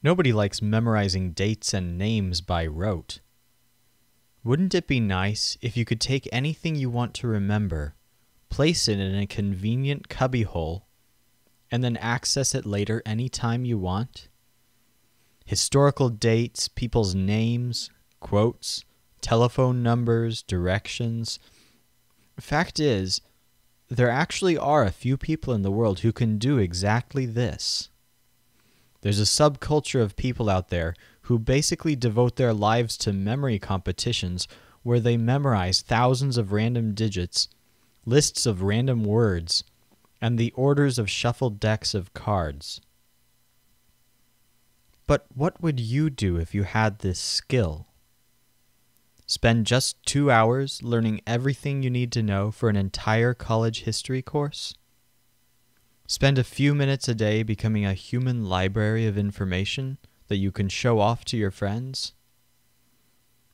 Nobody likes memorizing dates and names by rote. Wouldn't it be nice if you could take anything you want to remember, place it in a convenient cubbyhole, and then access it later anytime you want? Historical dates, people's names, quotes, telephone numbers, directions. Fact is, there actually are a few people in the world who can do exactly this. There's a subculture of people out there who basically devote their lives to memory competitions where they memorize thousands of random digits, lists of random words, and the orders of shuffled decks of cards. But what would you do if you had this skill? Spend just 2 hours learning everything you need to know for an entire college history course? Spend a few minutes a day becoming a human library of information that you can show off to your friends?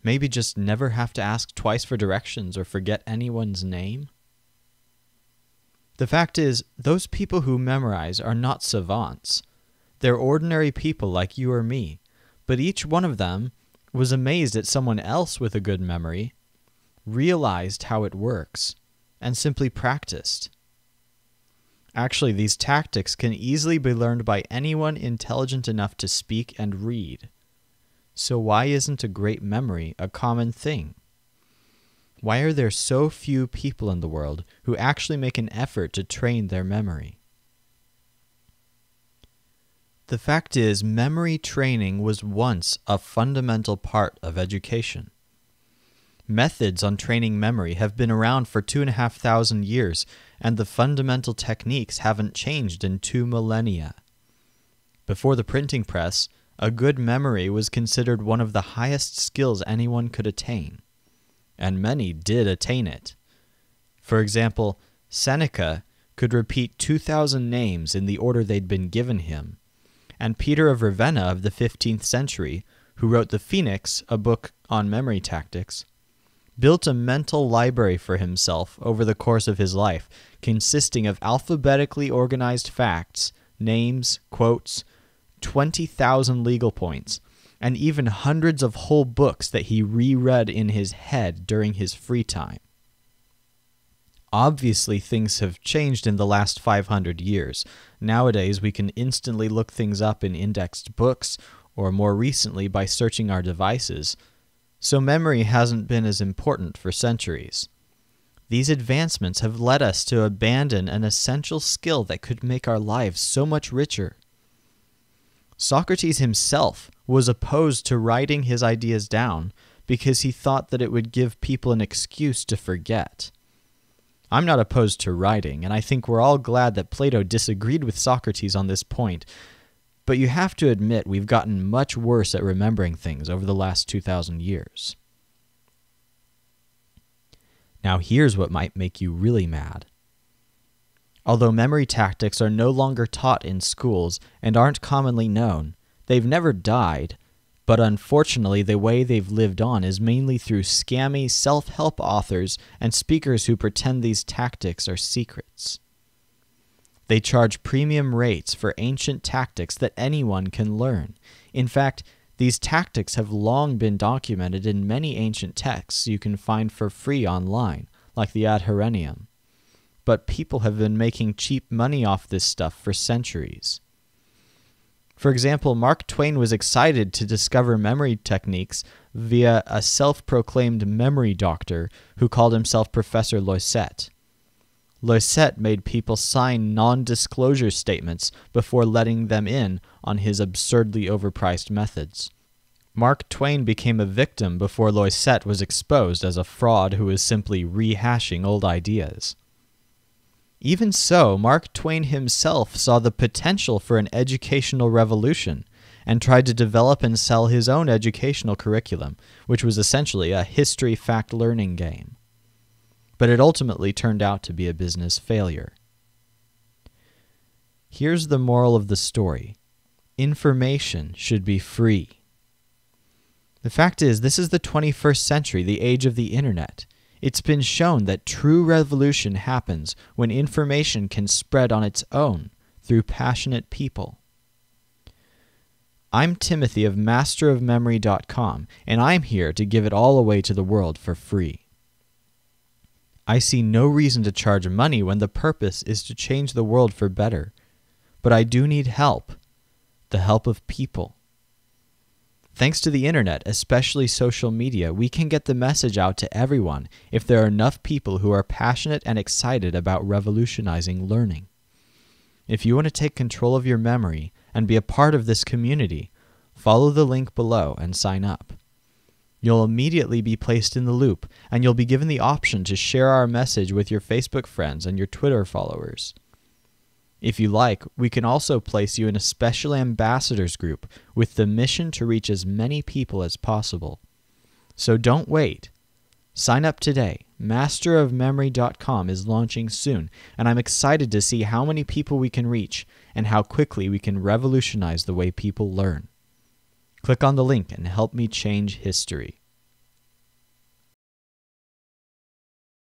Maybe just never have to ask twice for directions or forget anyone's name? The fact is, those people who memorize are not savants. They're ordinary people like you or me, but each one of them was amazed at someone else with a good memory, realized how it works, and simply practiced. Actually, these tactics can easily be learned by anyone intelligent enough to speak and read. So why isn't a great memory a common thing? Why are there so few people in the world who actually make an effort to train their memory? The fact is, memory training was once a fundamental part of education. Methods on training memory have been around for 2,500 years, and the fundamental techniques haven't changed in 2 millennia. Before the printing press, a good memory was considered one of the highest skills anyone could attain, and many did attain it. For example, Seneca could repeat 2,000 names in the order they'd been given him, and Peter of Ravenna of the 15th century, who wrote the Phoenix, a book on memory tactics, built a mental library for himself over the course of his life, consisting of alphabetically organized facts, names, quotes, 20,000 legal points, and even hundreds of whole books that he reread in his head during his free time. Obviously, things have changed in the last 500 years. Nowadays, we can instantly look things up in indexed books, or more recently by searching our devices. So memory hasn't been as important for centuries. These advancements have led us to abandon an essential skill that could make our lives so much richer. Socrates himself was opposed to writing his ideas down because he thought that it would give people an excuse to forget. I'm not opposed to writing, and I think we're all glad that Plato disagreed with Socrates on this point, but you have to admit we've gotten much worse at remembering things over the last 2,000 years. Now here's what might make you really mad. Although memory tactics are no longer taught in schools and aren't commonly known, they've never died, but unfortunately the way they've lived on is mainly through scammy self-help authors and speakers who pretend these tactics are secrets. They charge premium rates for ancient tactics that anyone can learn. In fact, these tactics have long been documented in many ancient texts you can find for free online, like the Ad Horennium. But people have been making cheap money off this stuff for centuries. For example, Mark Twain was excited to discover memory techniques via a self-proclaimed memory doctor who called himself Professor Loisette. Loisette made people sign non-disclosure statements before letting them in on his absurdly overpriced methods. Mark Twain became a victim before Loisette was exposed as a fraud who was simply rehashing old ideas. Even so, Mark Twain himself saw the potential for an educational revolution and tried to develop and sell his own educational curriculum, which was essentially a history fact-learning game. But it ultimately turned out to be a business failure. Here's the moral of the story. Information should be free. The fact is, this is the 21st century, the age of the internet. It's been shown that true revolution happens when information can spread on its own through passionate people. I'm Timothy of masterofmemory.com, and I'm here to give it all away to the world for free. I see no reason to charge money when the purpose is to change the world for better. But I do need help, the help of people. Thanks to the internet, especially social media, we can get the message out to everyone if there are enough people who are passionate and excited about revolutionizing learning. If you want to take control of your memory and be a part of this community, follow the link below and sign up. You'll immediately be placed in the loop, and you'll be given the option to share our message with your Facebook friends and your Twitter followers. If you like, we can also place you in a special ambassadors group with the mission to reach as many people as possible. So don't wait. Sign up today. Masterofmemory.com is launching soon, and I'm excited to see how many people we can reach and how quickly we can revolutionize the way people learn. Click on the link and help me change history.